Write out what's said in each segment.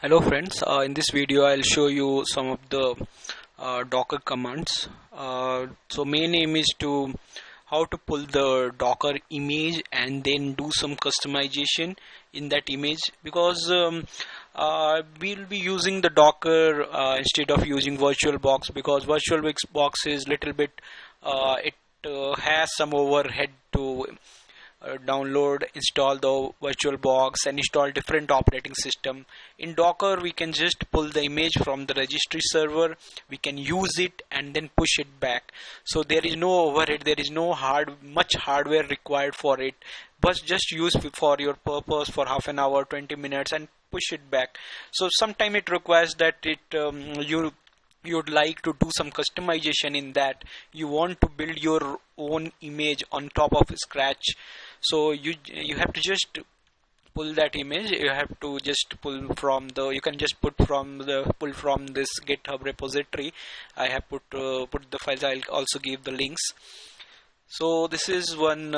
Hello friends, in this video I'll show you some of the Docker commands. So main aim is to how to pull the Docker image and then do some customization in that image, because we'll be using the Docker instead of using VirtualBox, because VirtualBox is little bit it has some overhead to download, install the VirtualBox and install different operating system. In Docker we can just pull the image from the registry server, we can use it and then push it back. So there is no overhead, there is no much hardware required for it, but just use for your purpose for half an hour, 20 minutes and push it back. So sometime it requires that you'd like to do some customization in that. You want to build your own image on top of scratch. So you have to just pull that image. You have to just pull from the, you can just pull from this GitHub repository. I have put the files. I'll also give the links. So this is one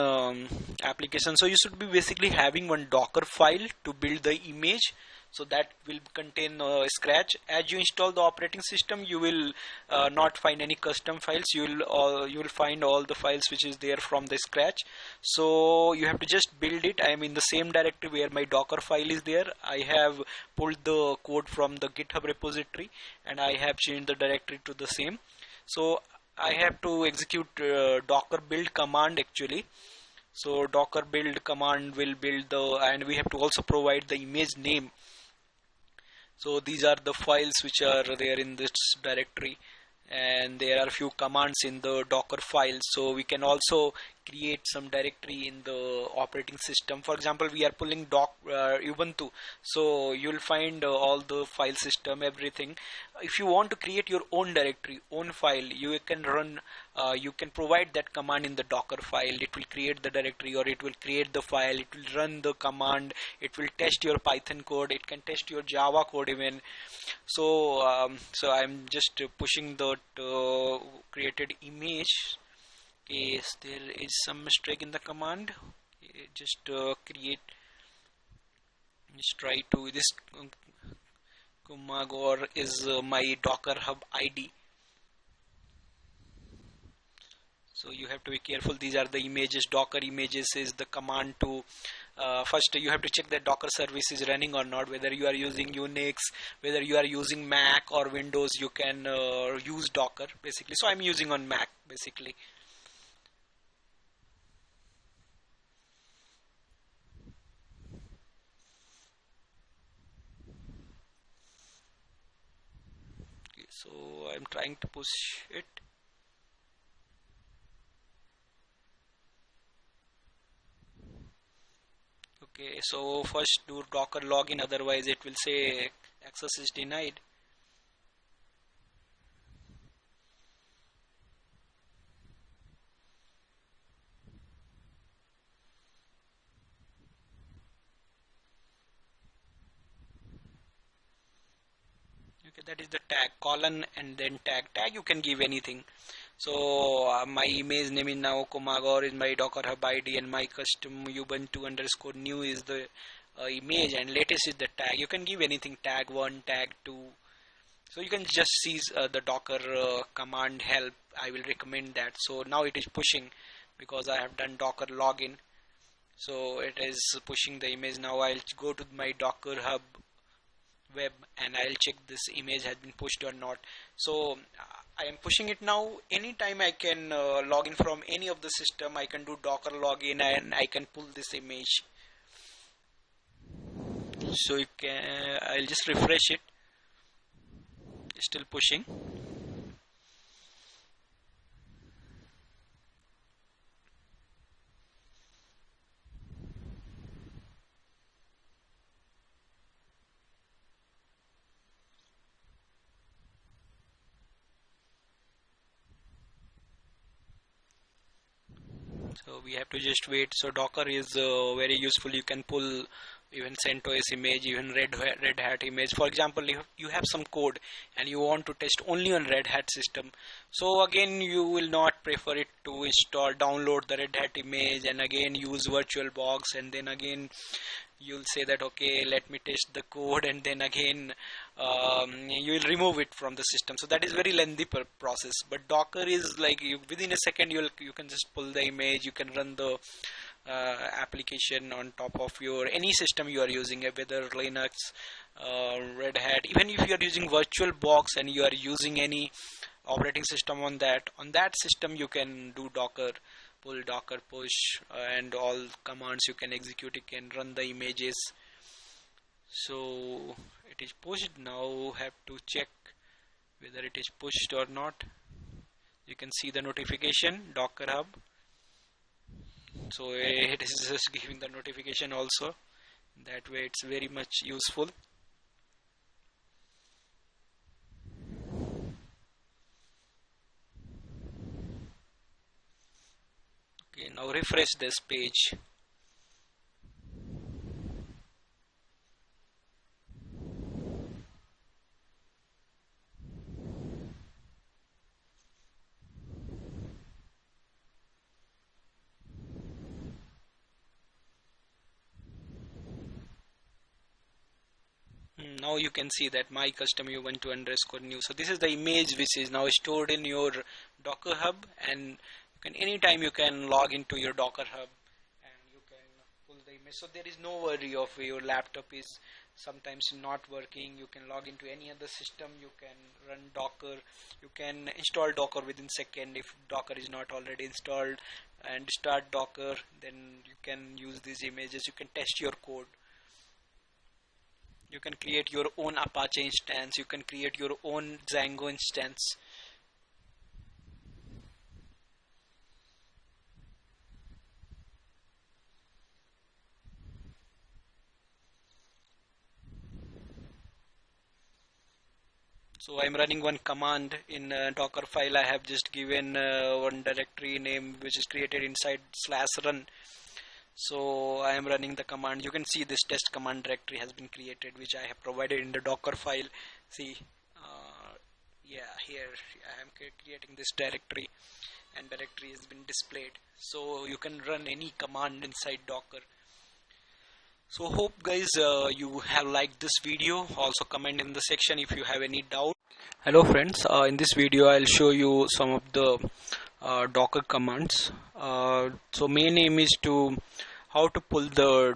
application. So you should be basically having one Docker file to build the image, so that will contain scratch. As you install the operating system, you will not find any custom files. You will find all the files which is there from the scratch. So you have to just build it. I am in the same directory where my Docker file is there. I have pulled the code from the GitHub repository and I have changed the directory to the same. So I have to execute docker build command actually. So docker build command will build the, and we have to also provide the image name. So these are the files which are there in this directory, and there are a few commands in the Docker file. So we can also create some directory in the operating system. For example, we are pulling Ubuntu, so you'll find all the file system, everything. If you want to create your own directory, own file, you can run you can provide that command in the Docker file. It will create the directory, or it will create the file, it will run the command, it will test your Python code, it can test your Java code even. So I'm just pushing the created image. Yes, there is some mistake in the command. Just try to this kumagaur is my Docker hub ID. So you have to be careful. These are the images. Docker images is the command to first you have to check that Docker service is running or not, whether you are using Unix, whether you are using Mac or Windows. You can use Docker basically. So I'm using on Mac basically. Okay, so I'm trying to push it. Okay, so first do Docker login, otherwise it will say access is denied. Okay, that is the tag, colon and then tag. You can give anything. So my image name is now kumagaur is my Docker hub ID, and mycustomubuntu_new is the image, and latest is the tag. You can give anything, tag 1, tag 2. So you can just see the Docker command help. I will recommend that. So now it is pushing because I have done Docker login. So it is pushing the image. Now I'll go to my Docker hub web and I'll check this image has been pushed or not. So I am pushing it now. Anytime I can log in from any of the system, I can do Docker login and I can pull this image. So you can, I'll just refresh it. It's still pushing. So we have to just wait. So Docker is very useful. You can pull even CentOS image, even Red Hat image. For example, if you have some code and you want to test only on Red Hat system, so again you will not prefer it to download the Red Hat image and again use VirtualBox and then again you'll say that okay, let me test the code, and then again you will remove it from the system. So that is very lengthy process. But Docker is like within a second you can just pull the image, you can run the application on top of your any system you are using, whether Linux, Red Hat, even if you are using VirtualBox and you are using any operating system on that system, you can do Docker pull, Docker push, and all commands you can execute. You can run the images. So it is pushed. Now have to check whether it is pushed or not. You can see the notification Docker Hub. So it is just giving the notification also. That way it's very much useful. Okay, now refresh this page. Now you can see that mycustomubuntu_new. So this is the image which is now stored in your Docker Hub, and anytime you can log into your Docker Hub and you can pull the image. So there is no worry of your laptop is sometimes not working. You can log into any other system, you can run Docker, you can install Docker within second if Docker is not already installed, and start Docker. Then you can use these images, you can test your code. You can create your own Apache instance, you can create your own Django instance. So I am running one command in Docker file. I have just given one directory name which is created inside /run. So I am running the command. You can see this test command directory has been created, which I have provided in the Docker file. See, yeah, here I am creating this directory, and directory has been displayed. So you can run any command inside Docker. So hope guys you have liked this video. Also comment in the section if you have any doubt. Hello friends, in this video I'll show you some of the Docker commands. So main aim is to how to pull the